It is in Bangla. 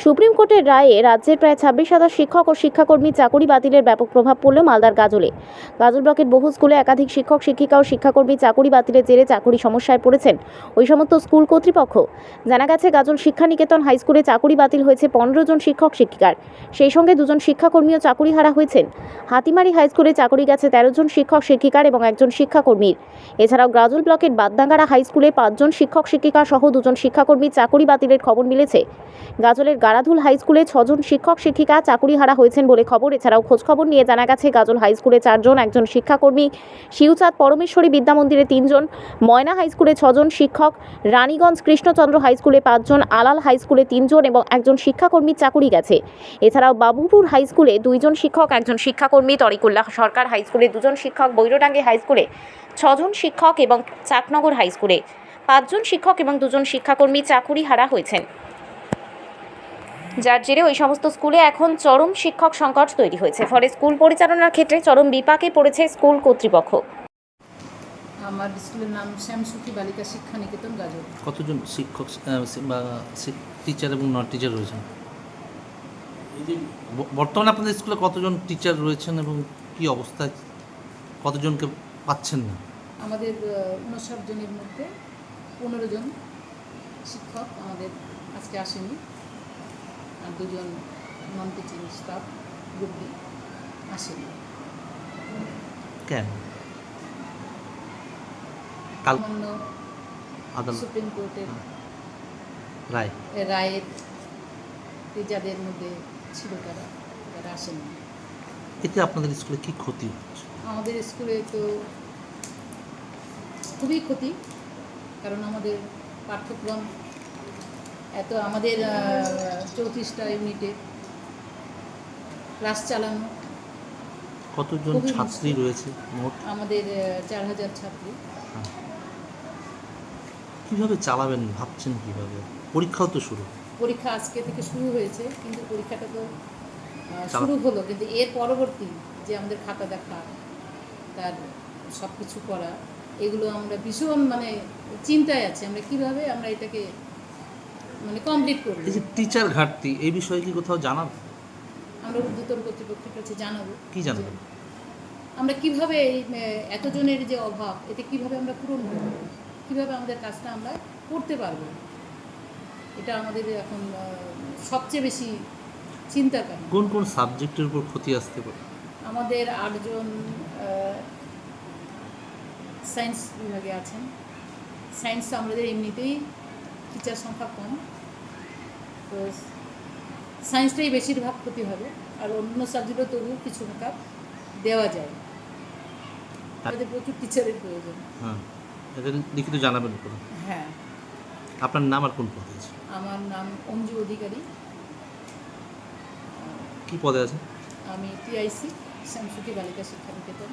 সুপ্রিম কোর্টের রায়ে রাজ্যের প্রায় 26,000 শিক্ষক ও শিক্ষাকর্মী চাকরি বাতিলের ব্যাপক প্রভাব পড়ল মালদার গাজলে। গাজল ব্লকের বহু স্কুলে একাধিক শিক্ষক শিক্ষিকা ও শিক্ষাকর্মী চাকরি বাতিলের জেরে চাকরি সমস্যায় পড়েছেন ওই সমস্ত স্কুল কর্তৃপক্ষ। জানা গেছে, গাজল শিক্ষানিকেতন হাই স্কুলে চাকরি বাতিল হয়েছে 15 জন শিক্ষক শিক্ষিকার, সেই সঙ্গে 2 জন শিক্ষাকর্মীও চাকরি হারা হয়েছেন। হাতিমারি হাই স্কুলে চাকরি গেছে 13 জন শিক্ষক শিক্ষিকার এবং 1 জন শিক্ষাকর্মীর। এছাড়াও গাজল ব্লকের বাদডাঙ্গারা হাই স্কুলে 5 জন শিক্ষক শিক্ষিকা সহ 2 জন শিক্ষাকর্মী চাকরি বাতিলের খবর মিলেছে। গাজলের গারাধুল হাই স্কুলে 6 জন শিক্ষক শিক্ষিকা চাকরি হারা হয়েছেন বলে খবর। এছাড়াও খোঁজখবর নিয়ে জানা গেছে, গাজল হাই স্কুলে 4 জন, 1 জন শিক্ষাকর্মী, শিউচাঁদ পরমেশ্বরী বিদ্যা মন্দিরে 3 জন, ময়না হাই স্কুলে 6 জন শিক্ষক, রানীগঞ্জ কৃষ্ণচন্দ্র হাই স্কুলে 5 জন, আলাল হাই স্কুলে 3 জন এবং 1 জন শিক্ষাকর্মীর চাকরি গেছে। এছাড়াও বাবুপুর হাই স্কুলে 2 জন শিক্ষক, 1 জন শিক্ষাকর্মী, তরিকুল্লাহ সরকার হাই স্কুলে 2 জন শিক্ষক, বৈরডাঙ্গি হাই স্কুলে 6 জন শিক্ষক এবং চাকনগর হাই স্কুলে 5 জন শিক্ষক এবং 2 জন শিক্ষাকর্মী চাকরি হারা হয়েছেন, যার জেরে ওই সমস্ত স্কুলে এখন চরম শিক্ষক সংকট তৈরি হয়েছে। ফলে স্কুল পরিচালনার ক্ষেত্রে চরম বিপাকে পড়েছে স্কুল কর্তৃপক্ষ। আমার স্কুলের নাম শ্যামসুখী বালিকা শিক্ষা নিকেতন গাজল। কতজন শিক্ষক বা টিচার এবং নন টিচার রয়েছেন? বর্তমানে আপনাদের স্কুলে কতজন টিচার রয়েছেন এবং কি অবস্থায়, কতজনকে পাচ্ছেন না? আমাদের 59 জনের মধ্যে 15 জন শিক্ষক আমাদের আজকে আসেনি, আর 2 জন non teaching staff group B আসেনি। কেন? কাল আদালত সুপ্রিম কোর্টের রায়ের যাদের মধ্যে ছিল তারা আসেনি। এতে আপনাদের স্কুলে কি ক্ষতি হচ্ছে? আমাদের স্কুলে তো খুবই ক্ষতি, কারণ আমাদের পাঠ্যক্রম এত, আমাদের 34টা ইউনিটে ক্লাস চালানো। কতজন ছাত্রী রয়েছে মোট? আমাদের 4,000 ছাত্রী। কিভাবে চালাবেন ভাবছেন? কিভাবে? পরীক্ষাও তো শুরু। পরীক্ষা আজকে থেকে শুরু হয়েছে, কিন্তু পরীক্ষাটা তো শুরু হলো, কিন্তু এর পরবর্তী যে আমাদের খাতা দেখা, তার সব কিছু করা, এগুলো আমরা ভীষণ চিন্তায় আছি, আমরা কিভাবে আমরা এটাকে কমপ্লিট করব। এই যে টিচার ঘাটতি, এই বিষয়ে কি কোথাও জানাব? আমরা ঊর্ধ্বতন কর্তৃপক্ষের কাছে জানাবো। কি জানাবেন? আমরা কিভাবে এই এতজনের যে অভাব, এতে কিভাবে আমরা পূরণ করব, কিভাবে আমাদের কাজটা আমরা করতে পারবো, এটা আমাদের এখন সবচেয়ে বেশি চিন্তার কারণ। কোন কোন সাবজেক্টের উপর ক্ষতি আসতে পারে? আমাদের 8 জন সায়েন্স বিভাগে আছেন। সায়েন্স আমাদের এমনিতেই টিচার সংখ্যা কম, তো সায়েন্সটাই বেশিরভাগ ক্ষতি হবে, আর অন্য সাবজেক্টও তবুও কিছু মেকআপ দেওয়া যায়। আমাদের প্রচুর টিচারের প্রয়োজন। হ্যাঁ, এটা লিখিত জানাবেন কোনো? হ্যাঁ। আপনার নাম আর কোন পদে আছে? আমার নাম অঞ্জু অধিকারী। কি পদে আছে? আমি টিআইসি শ্যামসুখী বালিকা শিক্ষা নিকেতন।